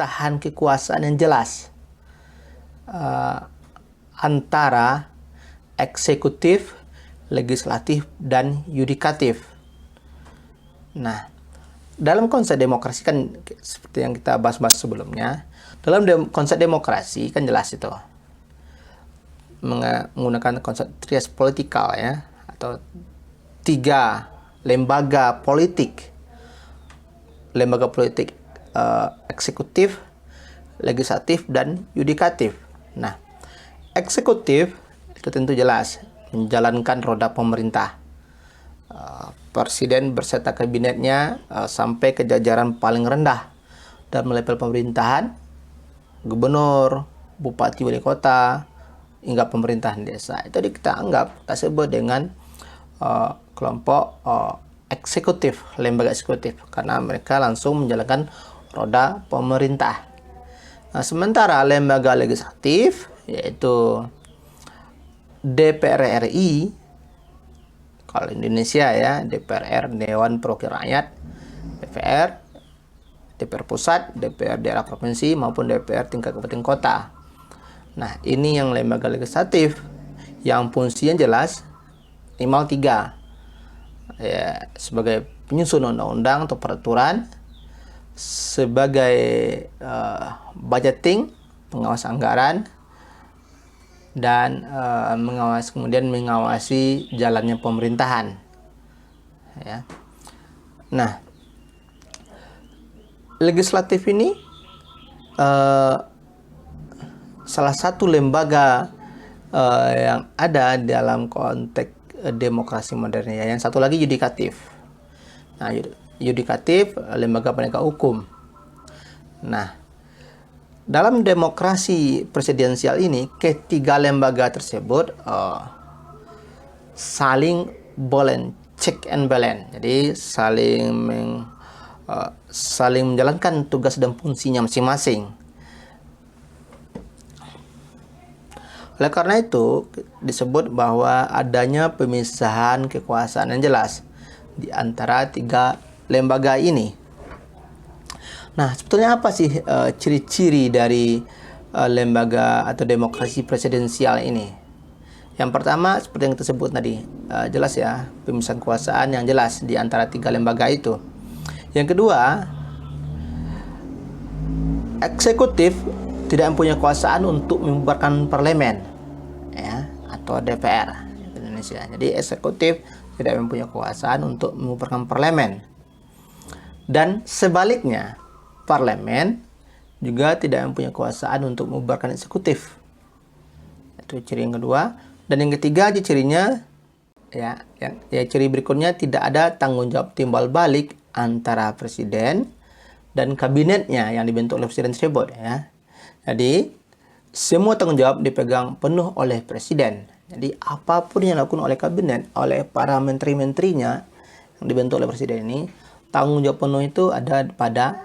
pemisahan kekuasaan yang jelas antara eksekutif, legislatif, dan yudikatif. Nah, dalam konsep demokrasi kan seperti yang kita bahas-bahas sebelumnya, dalam konsep demokrasi kan jelas itu menggunakan konsep trias politikal ya, atau 3 lembaga politik eksekutif, legislatif, dan yudikatif. Nah, eksekutif itu tentu jelas menjalankan roda pemerintah. Presiden berserta kabinetnya sampai ke jajaran paling rendah dalam level pemerintahan, gubernur, bupati, wali kota, hingga pemerintahan desa. Itu kita sebut dengan kelompok eksekutif, lembaga eksekutif, karena mereka langsung menjalankan roda pemerintah. Nah, sementara lembaga legislatif yaitu DPR RI, kalau Indonesia ya, DPR, Dewan Perwakilan Rakyat, DPR pusat, DPR daerah provinsi, maupun DPR tingkat kabupaten kota. Nah, ini yang lembaga legislatif yang fungsinya jelas minimal 3 ya, sebagai penyusun undang-undang atau peraturan, sebagai budgeting, pengawas anggaran, dan mengawasi jalannya pemerintahan ya. Nah, legislatif ini salah satu lembaga yang ada dalam konteks demokrasi modern ya. Yang satu lagi yudikatif. Nah, yudikatif lembaga penegak hukum. Nah, dalam demokrasi presidensial ini, ketiga lembaga tersebut saling check and balance. Jadi saling menjalankan tugas dan fungsinya masing-masing. Oleh karena itu, disebut bahwa adanya pemisahan kekuasaan yang jelas di antara 3 lembaga ini. Nah, sebetulnya apa sih ciri-ciri dari lembaga atau demokrasi presidensial ini? Yang pertama, seperti yang kita sebut tadi, jelas ya, pemisahan kekuasaan yang jelas di antara 3 lembaga itu. Yang kedua, eksekutif tidak mempunyai kekuasaan untuk membubarkan parlemen ya, atau DPR Indonesia. Jadi eksekutif tidak mempunyai kekuasaan untuk membubarkan parlemen. Dan sebaliknya, parlemen juga tidak mempunyai kekuasaan untuk membubarkan eksekutif. Itu ciri yang kedua. Dan yang ketiga, cirinya ciri berikutnya, tidak ada tanggung jawab timbal balik antara presiden dan kabinetnya yang dibentuk oleh presiden tersebut ya. Jadi semua tanggung jawab dipegang penuh oleh presiden. Jadi apapun yang dilakukan oleh kabinet, oleh para menteri-menterinya yang dibentuk oleh presiden ini, tanggung jawab penuh itu ada pada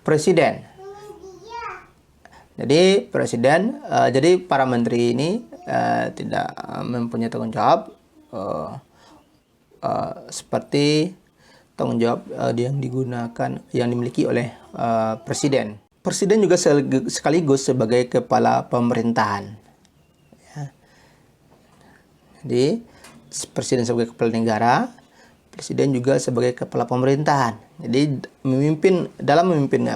presiden. Jadi jadi para menteri ini tidak mempunyai tanggung jawab seperti tanggung jawab yang dimiliki oleh presiden. Presiden juga sekaligus sebagai kepala pemerintahan. Ya. Jadi presiden sebagai kepala negara, presiden juga sebagai kepala pemerintahan. Jadi dalam memimpin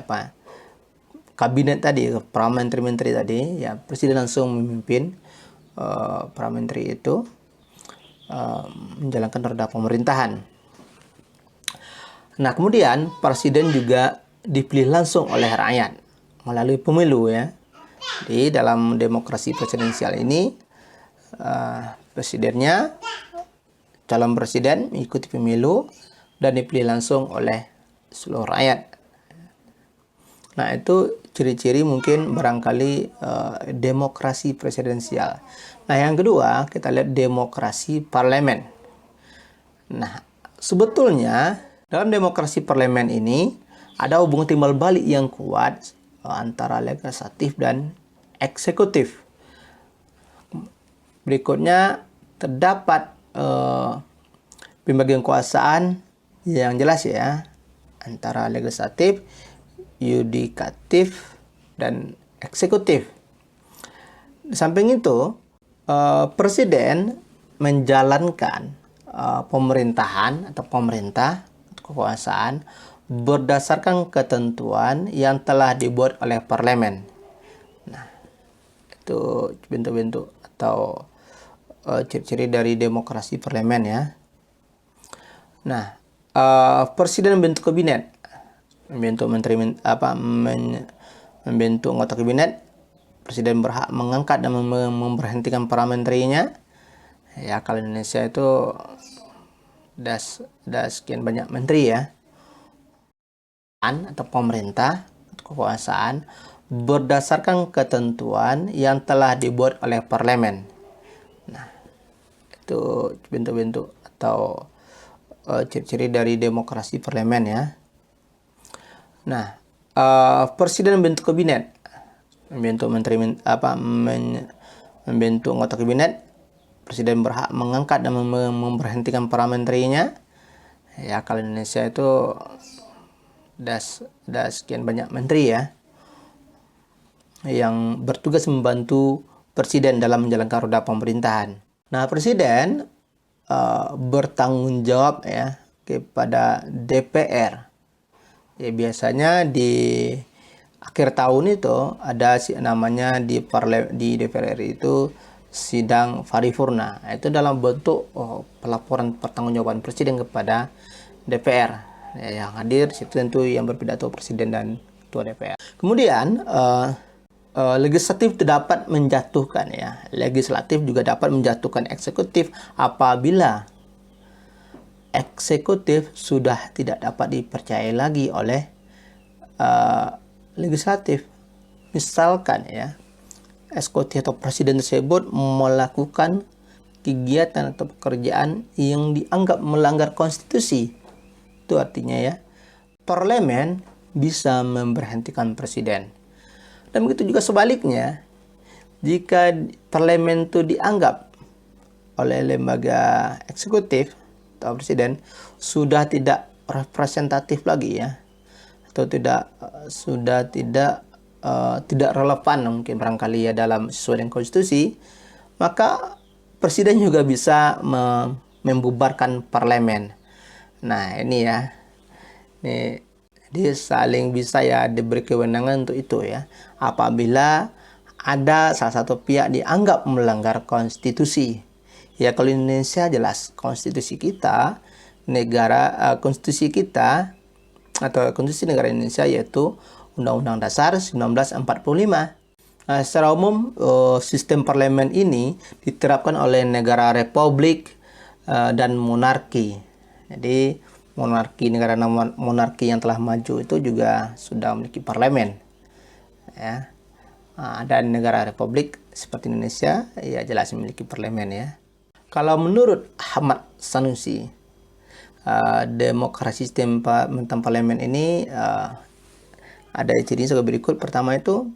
kabinet tadi, para menteri-menteri tadi, ya presiden langsung memimpin para menteri itu menjalankan roda pemerintahan. Nah, kemudian presiden juga dipilih langsung oleh rakyat melalui pemilu ya. Di dalam demokrasi presidensial ini, presidennya, calon presiden mengikuti pemilu dan dipilih langsung oleh seluruh rakyat. Nah, itu ciri-ciri mungkin barangkali demokrasi presidensial. Nah, yang kedua, kita lihat demokrasi parlemen. Nah, sebetulnya dalam demokrasi parlemen ini ada hubungan timbal balik yang kuat antara legislatif dan eksekutif. Berikutnya terdapat pembagian kekuasaan yang jelas ya antara legislatif, yudikatif, dan eksekutif. Di samping itu, presiden menjalankan pemerintahan atau pemerintah kekuasaan berdasarkan ketentuan yang telah dibuat oleh parlemen. Nah, itu bentuk-bentuk atau ciri-ciri dari demokrasi parlemen ya. Nah, presiden membentuk kabinet, membentuk menteri membentuk anggota kabinet. Presiden berhak mengangkat dan memberhentikan para menterinya. Ya, kalau Indonesia itu ada sekian banyak menteri ya. Atau pemerintah kekuasaan berdasarkan ketentuan yang telah dibuat oleh parlemen. Nah, itu bentuk-bentuk atau ciri-ciri dari demokrasi parlemen ya. Nah, presiden membentuk kabinet, membentuk menteri membentuk anggota kabinet. Presiden berhak mengangkat dan memberhentikan para menterinya. Ya, kalau Indonesia itu ada sekian banyak menteri ya yang bertugas membantu presiden dalam menjalankan roda pemerintahan. Nah, presiden bertanggung jawab ya kepada DPR. Ya, biasanya di akhir tahun itu ada namanya di DPR RI itu sidang paripurna. Itu dalam bentuk pelaporan pertanggungjawaban presiden kepada DPR. Ya, yang hadir situ tentu yang berpidato presiden dan ketua DPR. Kemudian legislatif dapat menjatuhkan ya. Legislatif juga dapat menjatuhkan eksekutif apabila eksekutif sudah tidak dapat dipercaya lagi oleh legislatif. Misalkan ya, eksekutif atau presiden tersebut melakukan kegiatan atau pekerjaan yang dianggap melanggar konstitusi. Itu artinya ya, parlemen bisa memberhentikan presiden. Dan begitu juga sebaliknya, jika parlemen itu dianggap oleh lembaga eksekutif atau presiden sudah tidak representatif lagi ya, atau sudah tidak relevan mungkin barangkali ya dalam sesuai dengan konstitusi, maka presiden juga bisa membubarkan parlemen. Nah, ini ya, dia saling bisa ya diberi kewenangan untuk itu ya, apabila ada salah satu pihak dianggap melanggar konstitusi. Ya, kalau Indonesia jelas konstitusi kita konstitusi kita atau konstitusi negara Indonesia yaitu Undang-Undang Dasar 1945. Nah, secara umum sistem parlemen ini diterapkan oleh negara republik dan monarki. Jadi negara monarki yang telah maju itu juga sudah memiliki parlemen ya. Dan negara republik seperti Indonesia ya jelas memiliki parlemen ya. Kalau menurut Ahmad Sanusi, demokrasi sistem tentang parlemen ini ada cirinya sebagai berikut. Pertama itu,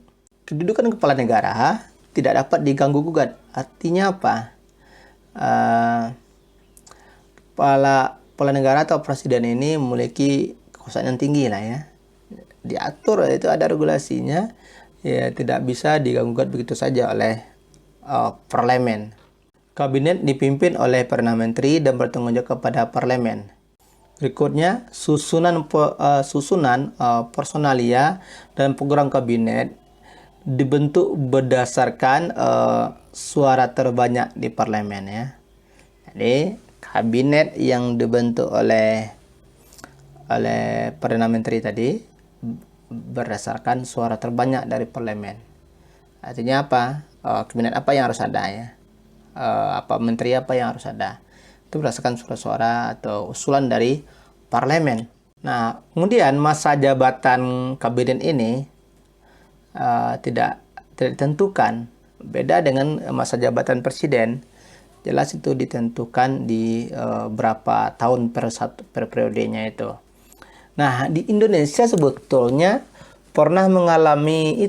kedudukan kepala negara tidak dapat diganggu gugat. Artinya apa? Kepala negara atau presiden ini memiliki kekuasaan yang tinggi lah ya. Diatur itu ada regulasinya, ya tidak bisa diganggu gugat begitu saja oleh parlemen. Kabinet dipimpin oleh Perdana Menteri dan bertanggung jawab kepada parlemen. Berikutnya, susunan personalia dan program kabinet dibentuk berdasarkan suara terbanyak di parlemen ya. Jadi, kabinet yang dibentuk oleh Perdana Menteri tadi berdasarkan suara terbanyak dari parlemen. Artinya apa? Kabinet apa yang harus ada ya? Menteri apa yang harus ada? Itu berdasarkan suara-suara atau usulan dari parlemen. Nah, kemudian masa jabatan kabinet ini tidak ditentukan. Beda dengan masa jabatan presiden, jelas itu ditentukan di berapa tahun per periodenya itu. Nah, di Indonesia sebetulnya pernah mengalami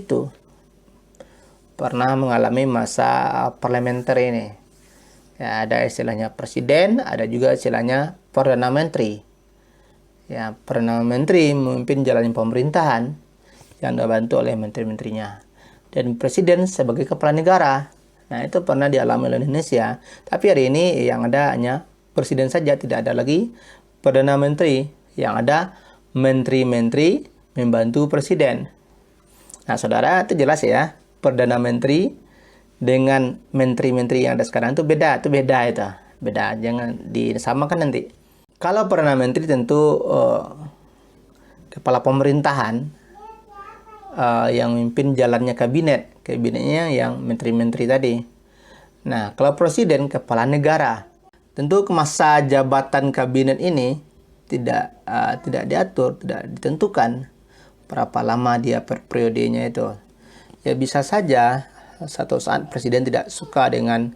masa parlementer ini. Ya, ada istilahnya presiden, ada juga istilahnya Perdana Menteri. Ya, Perdana Menteri memimpin jalannya pemerintahan. yang dibantu oleh menteri-menterinya. Dan presiden sebagai kepala negara. Nah, itu pernah dialami oleh Indonesia. Tapi hari ini yang ada hanya presiden saja, tidak ada lagi perdana menteri. Yang ada menteri-menteri membantu presiden. Nah, saudara, itu jelas ya. Perdana menteri dengan menteri-menteri yang ada sekarang itu beda. Itu beda itu. Beda, jangan disamakan nanti. Kalau perdana menteri tentu kepala pemerintahan yang memimpin jalannya kabinet. Kabinetnya yang menteri-menteri tadi. Nah, kalau presiden kepala negara. Tentu masa jabatan kabinet ini tidak diatur, tidak ditentukan berapa lama dia per periodenya itu. Ya bisa saja satu saat presiden tidak suka dengan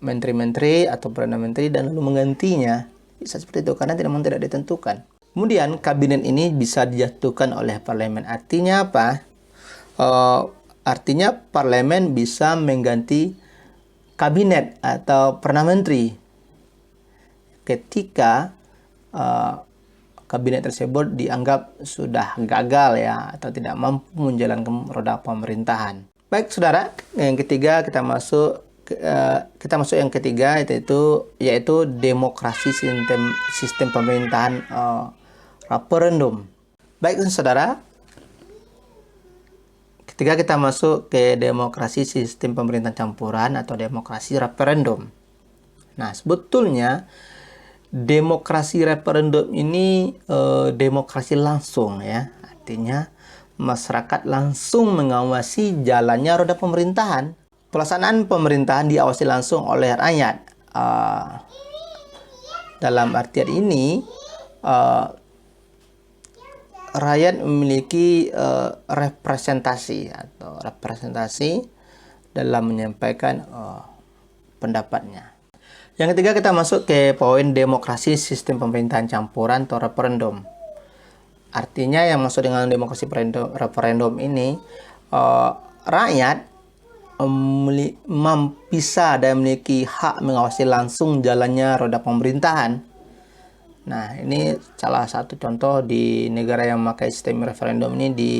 menteri-menteri atau perdana menteri dan lalu menggantinya. Bisa seperti itu karena memang tidak ditentukan. Kemudian kabinet ini bisa dijatuhkan oleh parlemen. Artinya apa? Artinya parlemen bisa mengganti kabinet atau perdana menteri ketika kabinet tersebut dianggap sudah gagal ya atau tidak mampu menjalankan roda pemerintahan. Baik saudara, yang ketiga kita masuk yang ketiga yaitu demokrasi sistem pemerintahan referendum. Baik saudara, ketika kita masuk ke demokrasi sistem pemerintahan campuran atau demokrasi referendum. Nah, sebetulnya demokrasi referendum ini demokrasi langsung ya. Artinya masyarakat langsung mengawasi jalannya roda pemerintahan. Pelaksanaan pemerintahan diawasi langsung oleh rakyat. Dalam artian ini rakyat memiliki representasi dalam menyampaikan pendapatnya. Yang ketiga kita masuk ke poin demokrasi sistem pemerintahan campuran atau referendum. Artinya yang masuk dengan demokrasi referendum ini rakyat bisa dan memiliki hak mengawasi langsung jalannya roda pemerintahan. Nah, ini salah satu contoh di negara yang memakai sistem referendum ini di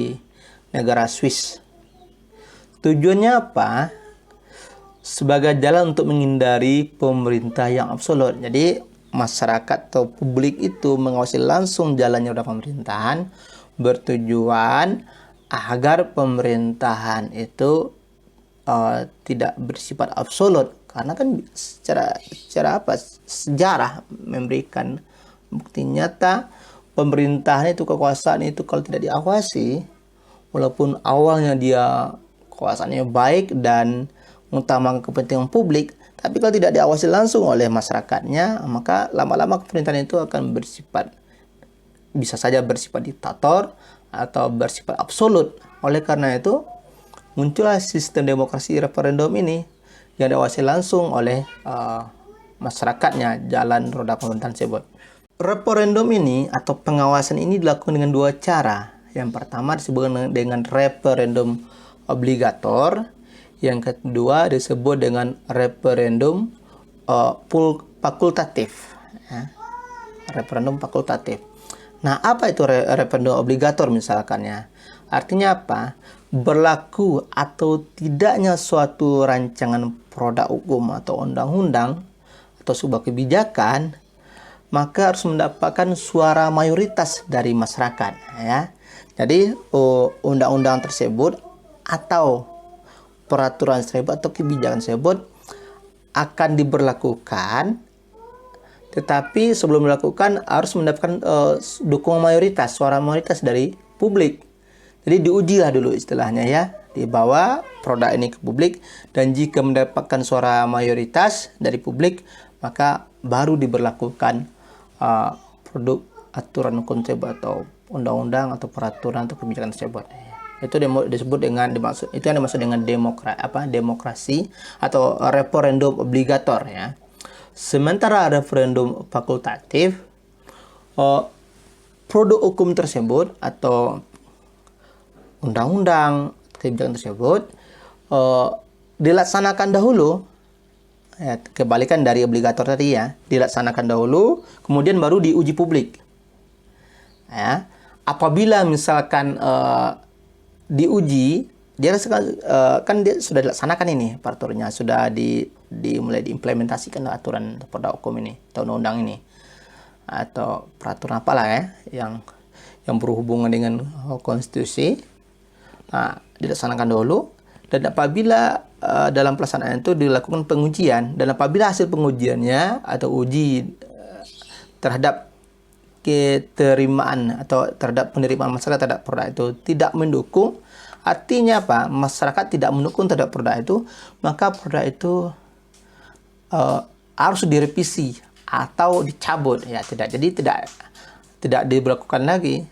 negara Swiss. Tujuannya apa? Sebagai jalan untuk menghindari pemerintah yang absolut. Jadi, masyarakat atau publik itu mengawasi langsung jalannya roda pemerintahan bertujuan agar pemerintahan itu tidak bersifat absolut. Karena kan secara sejarah memberikan bukti nyata pemerintahan itu, kekuasaan itu kalau tidak diawasi, walaupun awalnya dia kekuasaannya baik dan mengutamakan kepentingan publik, tapi kalau tidak diawasi langsung oleh masyarakatnya, maka lama-lama pemerintahan itu akan bisa saja bersifat diktator atau bersifat absolut. Oleh karena itu muncullah sistem demokrasi referendum ini yang diawasi langsung oleh masyarakatnya jalan roda pemerintahan tersebut. Referendum ini atau pengawasan ini dilakukan dengan dua cara. Yang pertama disebut dengan referendum obligator. Yang kedua disebut dengan referendum fakultatif. Ya. Referendum fakultatif. Nah, apa itu referendum obligator misalkan ya? Artinya apa? Berlaku atau tidaknya suatu rancangan produk hukum atau undang-undang atau sebuah kebijakan, maka harus mendapatkan suara mayoritas dari masyarakat ya. Jadi undang-undang tersebut atau peraturan tersebut atau kebijakan tersebut akan diberlakukan, tetapi sebelum dilakukan harus mendapatkan dukungan mayoritas, suara mayoritas dari publik. Jadi diujilah dulu istilahnya ya, dibawa produk ini ke publik, dan jika mendapatkan suara mayoritas dari publik, maka baru diberlakukan produk aturan hukum tersebut atau undang-undang atau peraturan atau kebijakan tersebut. Itu disebut dengan itu yang dimaksud dengan demokrasi atau referendum obligator ya. Sementara referendum fakultatif, produk hukum tersebut atau undang-undang kebijakan tersebut dilaksanakan dahulu. Ya, kebalikan dari obligator tadi ya, dilaksanakan dahulu, kemudian baru diuji publik. Ya, apabila misalkan diuji, dia kan dia sudah dilaksanakan ini peraturannya, sudah mulai diimplementasikan aturan produk hukum ini atau undang-undang ini atau peraturan apalah ya yang berhubungan dengan konstitusi. Nah, dilaksanakan dulu, dan apabila dalam pelaksanaan itu dilakukan pengujian, dan apabila hasil pengujiannya atau uji terhadap keterimaan atau terhadap penerimaan masyarakat terhadap produk itu tidak mendukung, artinya apa? Masyarakat tidak mendukung terhadap produk itu, maka produk itu harus direvisi atau dicabut ya, tidak diberlakukan lagi,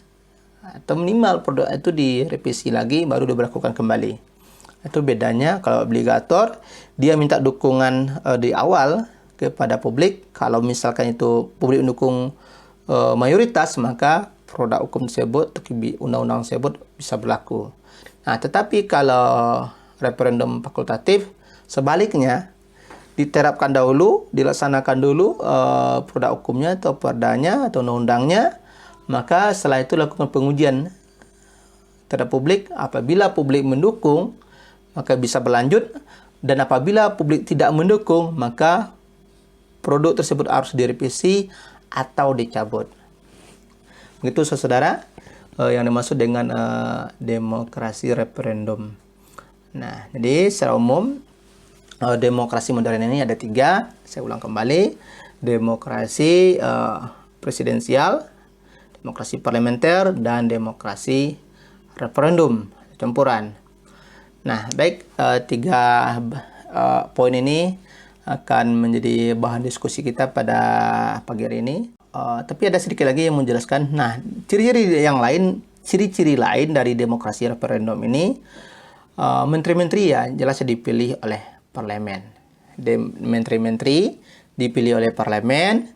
atau minimal produk itu direvisi lagi baru diberlakukan kembali. Itu bedanya. Kalau obligator, dia minta dukungan di awal kepada publik. Kalau misalkan itu publik mendukung mayoritas, maka produk hukum tersebut, undang-undang tersebut bisa berlaku. Nah, tetapi kalau referendum fakultatif, sebaliknya, diterapkan dahulu, dilaksanakan dulu produk hukumnya atau perdanya atau undang-undangnya, maka setelah itu lakukan pengujian terhadap publik. Apabila publik mendukung, maka bisa berlanjut, dan apabila publik tidak mendukung, maka produk tersebut harus direvisi atau dicabut. Begitu saudara yang dimaksud dengan demokrasi referendum. Nah, jadi secara umum demokrasi modern ini ada 3. Saya ulang kembali: demokrasi presidensial, demokrasi parlementer, dan demokrasi referendum campuran. Nah, baik, 3 poin ini akan menjadi bahan diskusi kita pada pagi hari ini. Tapi ada sedikit lagi yang menjelaskan. Nah, ciri-ciri lain dari demokrasi referendum ini, menteri-menteri ya jelas dipilih oleh parlemen. Menteri-menteri dipilih oleh parlemen.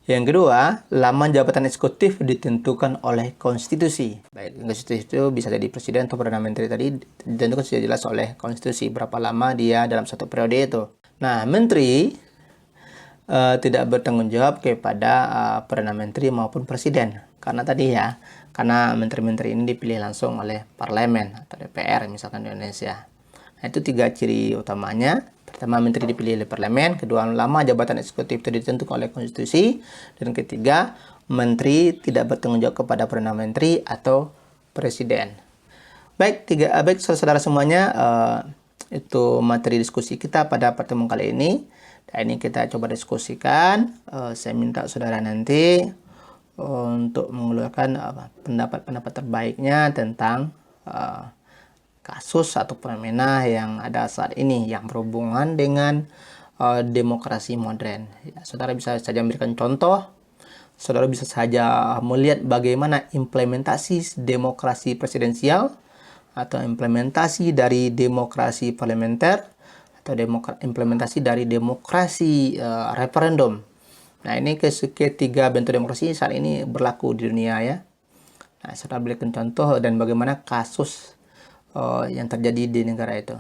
Yang kedua, lama jabatan eksekutif ditentukan oleh konstitusi. Baik, konstitusi itu bisa jadi presiden atau perdana menteri, tadi ditentukan sudah jelas oleh konstitusi berapa lama dia dalam satu periode itu. Nah, menteri tidak bertanggung jawab kepada perdana menteri maupun presiden, karena menteri-menteri ini dipilih langsung oleh parlemen atau DPR misalkan di Indonesia. Nah, itu 3 ciri utamanya. Pertama, menteri dipilih oleh parlemen. Kedua, lama jabatan eksekutif itu ditentukan oleh konstitusi. Dan ketiga, menteri tidak bertanggung jawab kepada perdana menteri atau presiden. Baik, saudara semuanya, itu materi diskusi kita pada pertemuan kali ini. Dan ini kita coba diskusikan. Saya minta saudara nanti untuk mengeluarkan pendapat-pendapat terbaiknya tentang kasus atau fenomena yang ada saat ini yang berhubungan dengan demokrasi modern. Ya, saudara bisa saja memberikan contoh, saudara bisa saja melihat bagaimana implementasi demokrasi presidensial atau implementasi dari demokrasi parlementer atau implementasi dari demokrasi referendum. Nah, ini ketiga bentuk demokrasi saat ini berlaku di dunia ya. Nah, saudara berikan contoh dan bagaimana kasus yang terjadi di negara itu.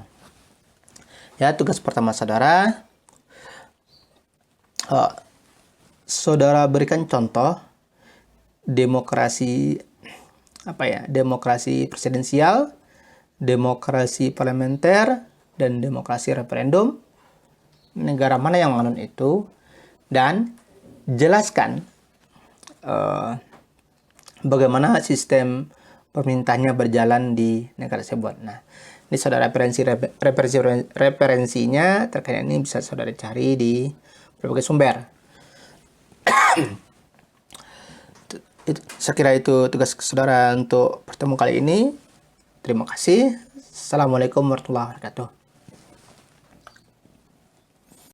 Ya, tugas pertama saudara, saudara berikan contoh demokrasi demokrasi presidensial, demokrasi parlementer, dan demokrasi referendum. Negara mana yang menganut itu, dan jelaskan bagaimana sistem pemerintahnya berjalan di negara tersebut. Nah, ini saudara referensinya terkait ini bisa saudara cari di berbagai sumber. Saya kira itu tugas saudara untuk pertemuan kali ini. Terima kasih. Assalamualaikum warahmatullahi wabarakatuh.